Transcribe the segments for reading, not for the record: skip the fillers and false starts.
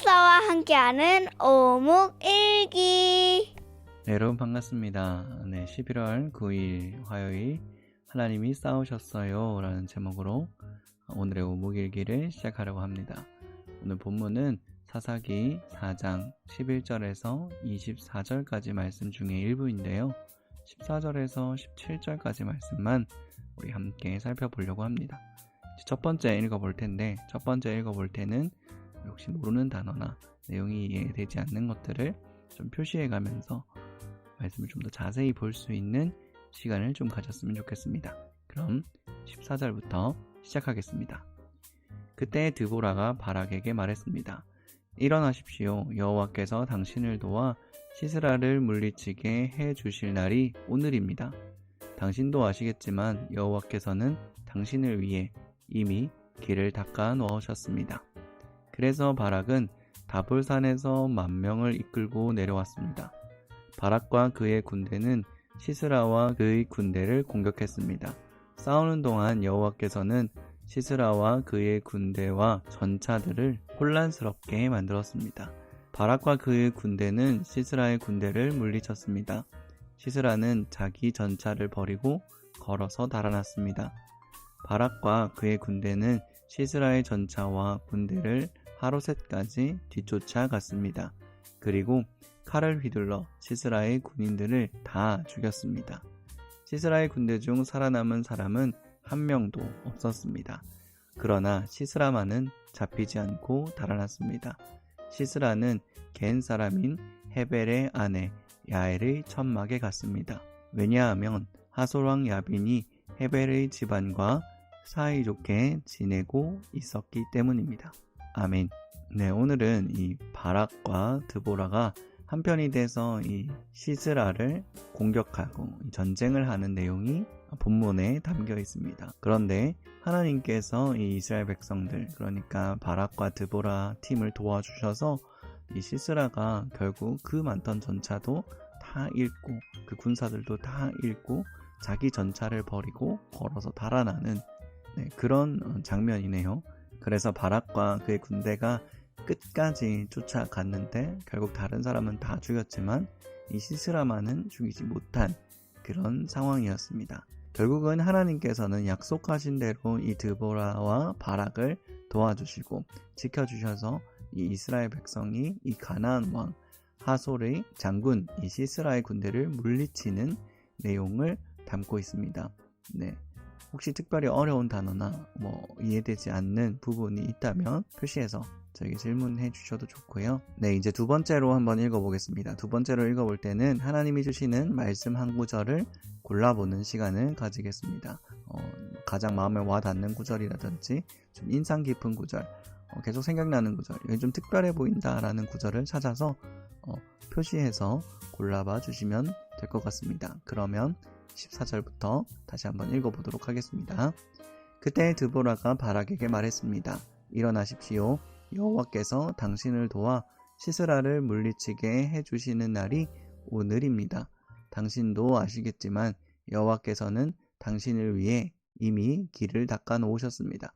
목사와 함께하는 오묵일기. 네, 여러분 반갑습니다. 11월 9일 화요일 하나님이 싸우셨어요 라는 제목으로 오늘의 오묵일기를 시작하려고 합니다. 오늘 본문은 사사기 4장 11절에서 24절까지 말씀 중에 일부인데요. 14절에서 17절까지 말씀만 우리 함께 살펴보려고 합니다. 첫 번째 읽어볼 텐데, 첫 번째 읽어볼 때는 혹시 모르는 단어나 내용이 이해되지 않는 것들을 좀 표시해 가면서 말씀을 좀 더 자세히 볼 수 있는 시간을 좀 가졌으면 좋겠습니다. 그럼 14절부터 시작하겠습니다. 그때 드보라가 바락에게 말했습니다. 일어나십시오. 여호와께서 당신을 도와 시스라를 물리치게 해 주실 날이 오늘입니다. 당신도 아시겠지만 여호와께서는 당신을 위해 이미 길을 닦아 놓으셨습니다. 그래서 바락은 다볼산에서 10,000명을 이끌고 내려왔습니다. 바락과 그의 군대는 시스라와 그의 군대를 공격했습니다. 싸우는 동안 여호와께서는 시스라와 그의 군대와 전차들을 혼란스럽게 만들었습니다. 바락과 그의 군대는 시스라의 군대를 물리쳤습니다. 시스라는 자기 전차를 버리고 걸어서 달아났습니다. 바락과 그의 군대는 시스라의 전차와 군대를 하로셋까지 뒤쫓아갔습니다. 그리고 칼을 휘둘러 시스라의 군인들을 다 죽였습니다. 시스라의 군대 중 살아남은 사람은 한 명도 없었습니다. 그러나 시스라만은 잡히지 않고 달아났습니다. 시스라는 겐 사람인 헤벨의 아내 야엘의 천막에 갔습니다. 왜냐하면 하솔왕 야빈이 헤벨의 집안과 사이좋게 지내고 있었기 때문입니다. 아멘. 네, 오늘은 이 바락과 드보라가 한편이 돼서 이 시스라를 공격하고 전쟁을 하는 내용이 본문에 담겨 있습니다. 그런데 하나님께서 이 이스라엘 백성들, 그러니까 바락과 드보라 팀을 도와주셔서 이 시스라가 결국 그 많던 전차도 다 잃고 그 군사들도 다 잃고 자기 전차를 버리고 걸어서 달아나는 그런 장면이네요. 그래서 바락과 그의 군대가 끝까지 쫓아갔는데 결국 다른 사람은 다 죽였지만 이 시스라만은 죽이지 못한 그런 상황이었습니다. 결국은 하나님께서는 약속하신 대로 이 드보라와 바락을 도와주시고 지켜주셔서 이 이스라엘 백성이 이 가나안 왕 하솔의 장군 이 시스라의 군대를 물리치는 내용을 담고 있습니다. 네. 혹시 특별히 어려운 단어나 이해되지 않는 부분이 있다면 표시해서 저에게 질문해 주셔도 좋고요. 네, 이제 두 번째로 한번 읽어보겠습니다. 두 번째로 읽어볼 때는 하나님이 주시는 말씀 한 구절을 골라보는 시간을 가지겠습니다. 가장 마음에 와닿는 구절이라든지 좀 인상 깊은 구절, 계속 생각나는 구절, 이게 좀 특별해 보인다라는 구절을 찾아서 표시해서 골라봐 주시면 될 것 같습니다. 그러면 14절부터 다시 한번 읽어보도록 하겠습니다. 그때 드보라가 바락에게 말했습니다. 일어나십시오. 여호와께서 당신을 도와 시스라를 물리치게 해주시는 날이 오늘입니다. 당신도 아시겠지만 여호와께서는 당신을 위해 이미 길을 닦아 놓으셨습니다.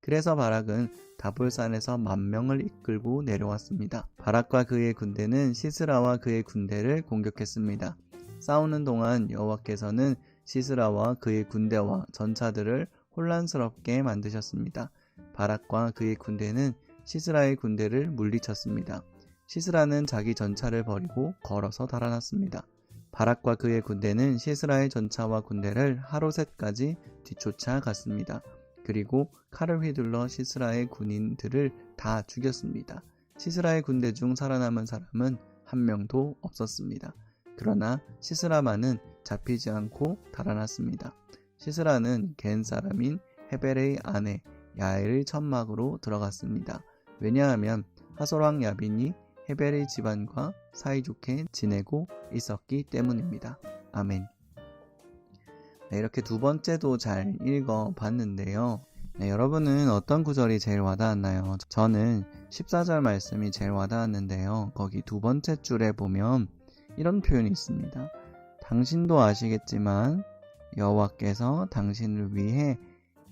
그래서 바락은 다볼산에서 10,000명을 이끌고 내려왔습니다. 바락과 그의 군대는 시스라와 그의 군대를 공격했습니다. 싸우는 동안 여호와께서는 시스라와 그의 군대와 전차들을 혼란스럽게 만드셨습니다. 바락과 그의 군대는 시스라의 군대를 물리쳤습니다. 시스라는 자기 전차를 버리고 걸어서 달아났습니다. 바락과 그의 군대는 시스라의 전차와 군대를 하로셋까지 뒤쫓아 갔습니다. 그리고 칼을 휘둘러 시스라의 군인들을 다 죽였습니다. 시스라의 군대 중 살아남은 사람은 한 명도 없었습니다. 그러나 시스라만은 잡히지 않고 달아났습니다. 시스라는 겐 사람인 헤벨의 아내 야엘의 천막으로 들어갔습니다. 왜냐하면 하솔왕 야빈이 헤벨의 집안과 사이좋게 지내고 있었기 때문입니다. 아멘. 네, 이렇게 두 번째도 잘 읽어봤는데요. 네, 여러분은 어떤 구절이 제일 와닿았나요? 저는 14절 말씀이 제일 와닿았는데요. 거기 두 번째 줄에 보면 이런 표현이 있습니다. 당신도 아시겠지만 여호와께서 당신을 위해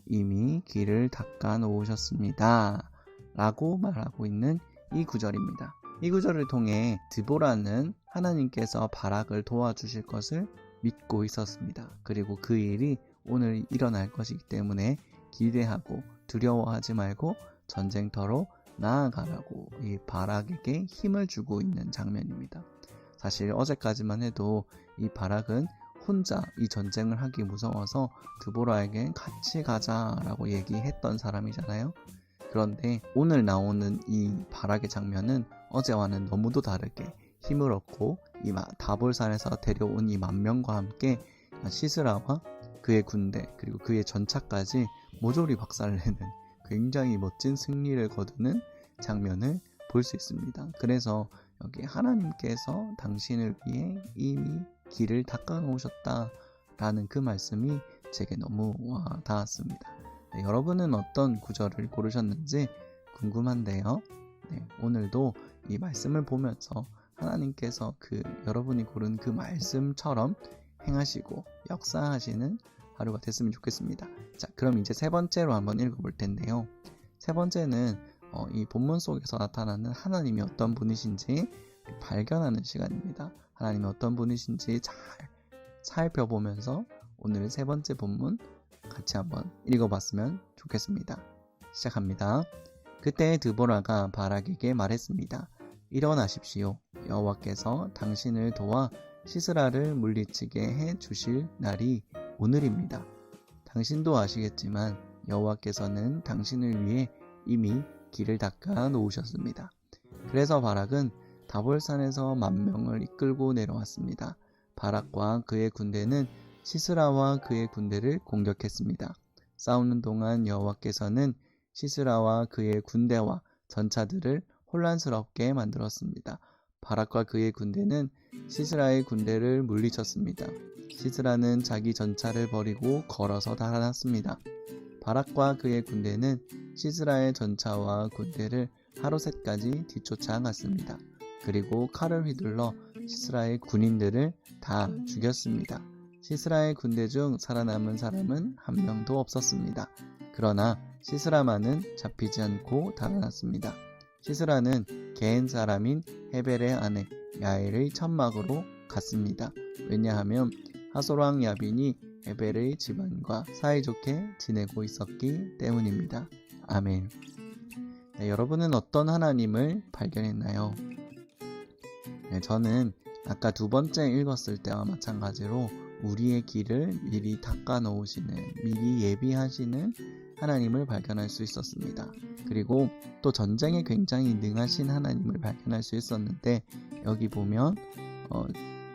이미 길을 닦아 놓으셨습니다. 라고 말하고 있는 이 구절입니다. 이 구절을 통해 드보라는 하나님께서 바락을 도와주실 것을 믿고 있었습니다. 그리고 그 일이 오늘 일어날 것이기 때문에 기대하고 두려워하지 말고 전쟁터로 나아가라고 이 바락에게 힘을 주고 있는 장면입니다. 사실 어제까지만 해도 이 바락은 혼자 이 전쟁을 하기 무서워서 드보라에게 같이 가자라고 얘기했던 사람이잖아요. 그런데 오늘 나오는 이 바락의 장면은 어제와는 너무도 다르게 힘을 얻고 이 다볼산에서 데려온 이 10,000명과 함께 시스라와 그의 군대 그리고 그의 전차까지 모조리 박살내는 굉장히 멋진 승리를 거두는 장면을 볼 수 있습니다. 그래서 여기 하나님께서 당신을 위해 이미 길을 닦아 놓으셨다라는 그 말씀이 제게 너무 와 닿았습니다. 네, 여러분은 어떤 구절을 고르셨는지 궁금한데요. 네, 오늘도 이 말씀을 보면서 하나님께서 여러분이 고른 그 말씀처럼 행하시고 역사하시는 하루가 됐으면 좋겠습니다. 자, 그럼 이제 세 번째로 한번 읽어볼 텐데요. 세 번째는 이 본문 속에서 나타나는 하나님이 어떤 분이신지 발견하는 시간입니다. 하나님이 어떤 분이신지 잘 살펴보면서 오늘 세 번째 본문 같이 한번 읽어봤으면 좋겠습니다. 시작합니다. 그때 드보라가 바락에게 말했습니다. 일어나십시오. 여호와께서 당신을 도와 시스라를 물리치게 해 주실 날이 오늘입니다. 당신도 아시겠지만 여호와께서는 당신을 위해 이미 길을 닦아 놓으셨습니다. 그래서 바락은 다볼산에서 10,000명을 이끌고 내려왔습니다. 바락과 그의 군대는 시스라와 그의 군대를 공격했습니다. 싸우는 동안 여호와께서는 시스라와 그의 군대와 전차들을 혼란스럽게 만들었습니다. 바락과 그의 군대는 시스라의 군대를 물리쳤습니다. 시스라는 자기 전차를 버리고 걸어서 달아났습니다. 바락과 그의 군대는 시스라의 전차와 군대를 하루셋까지 뒤쫓아갔습니다. 그리고 칼을 휘둘러 시스라의 군인들을 다 죽였습니다. 시스라의 군대 중 살아남은 사람은 한 명도 없었습니다. 그러나 시스라만은 잡히지 않고 달아났습니다. 시스라는 게엔 사람인 헤벨의 아내 야엘의 천막으로 갔습니다. 왜냐하면 하솔왕 야빈이 헤벨의 집안과 사이좋게 지내고 있었기 때문입니다. 아멘. 네, 여러분은 어떤 하나님을 발견했나요? 네, 저는 아까 두 번째 읽었을 때와 마찬가지로 우리의 길을 미리 닦아 놓으시는, 미리 예비하시는 하나님을 발견할 수 있었습니다. 그리고 또 전쟁에 굉장히 능하신 하나님을 발견할 수 있었는데 여기 보면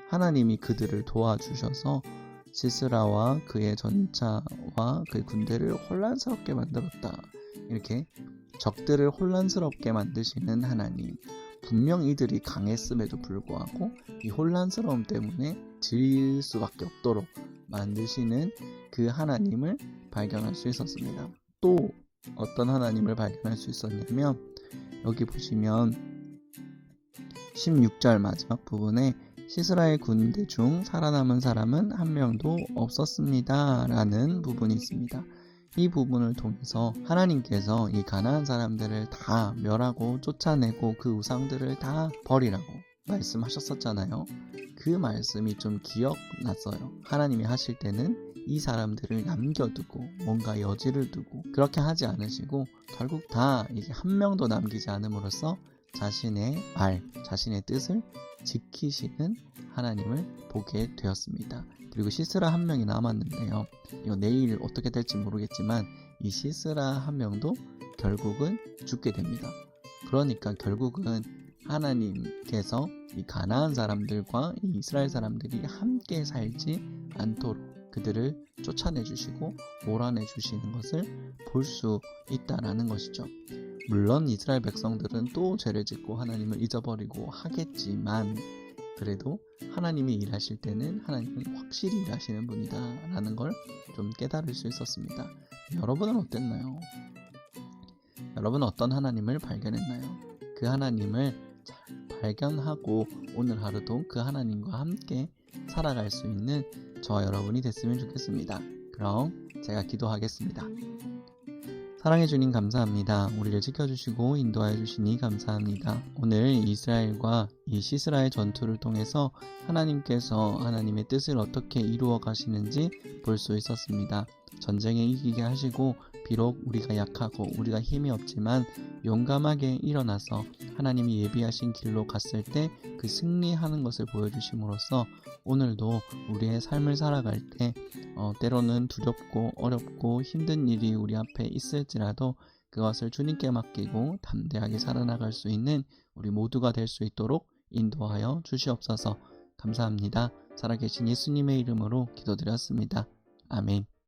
하나님이 그들을 도와주셔서 시스라와 그의 전차와 그의 군대를 혼란스럽게 만들었다. 이렇게 적들을 혼란스럽게 만드시는 하나님. 분명 이들이 강했음에도 불구하고 이 혼란스러움 때문에 질 수밖에 없도록 만드시는 그 하나님을 발견할 수 있었습니다. 또 어떤 하나님을 발견할 수 있었냐면 여기 보시면 16절 마지막 부분에 시스라의 군대 중 살아남은 사람은 한 명도 없었습니다 라는 부분이 있습니다. 이 부분을 통해서 하나님께서 이 가나안 사람들을 다 멸하고 쫓아내고 그 우상들을 다 버리라고 말씀하셨었잖아요. 그 말씀이 좀 기억났어요. 하나님이 하실 때는 이 사람들을 남겨두고 뭔가 여지를 두고 그렇게 하지 않으시고 결국 다 이게 한 명도 남기지 않음으로써 자신의 말, 자신의 뜻을 지키시는 하나님을 보게 되었습니다. 그리고 시스라 한 명이 남았는데요. 이거 내일 어떻게 될지 모르겠지만 이 시스라 한 명도 결국은 죽게 됩니다. 그러니까 결국은 하나님께서 이 가나안 사람들과 이 이스라엘 사람들이 함께 살지 않도록 그들을 쫓아내 주시고 몰아내 주시는 것을 볼 수 있다라는 것이죠. 물론 이스라엘 백성들은 또 죄를 짓고 하나님을 잊어버리고 하겠지만 그래도 하나님이 일하실 때는 하나님은 확실히 일하시는 분이다 라는 걸 좀 깨달을 수 있었습니다. 여러분은 어땠나요? 여러분은 어떤 하나님을 발견했나요? 그 하나님을 잘 발견하고 오늘 하루도 그 하나님과 함께 살아갈 수 있는 저와 여러분이 됐으면 좋겠습니다. 그럼 제가 기도하겠습니다. 사랑해 주님 감사합니다. 우리를 지켜주시고 인도하여 주시니 감사합니다. 오늘 이스라엘과 이 시스라의 전투를 통해서 하나님께서 하나님의 뜻을 어떻게 이루어 가시는지 볼 수 있었습니다. 전쟁에 이기게 하시고 비록 우리가 약하고 우리가 힘이 없지만 용감하게 일어나서 하나님이 예비하신 길로 갔을 때 그 승리하는 것을 보여주심으로써 오늘도 우리의 삶을 살아갈 때 때로는 두렵고 어렵고 힘든 일이 우리 앞에 있을지라도 그것을 주님께 맡기고 담대하게 살아나갈 수 있는 우리 모두가 될 수 있도록 인도하여 주시옵소서. 감사합니다. 살아계신 예수님의 이름으로 기도드렸습니다. 아멘.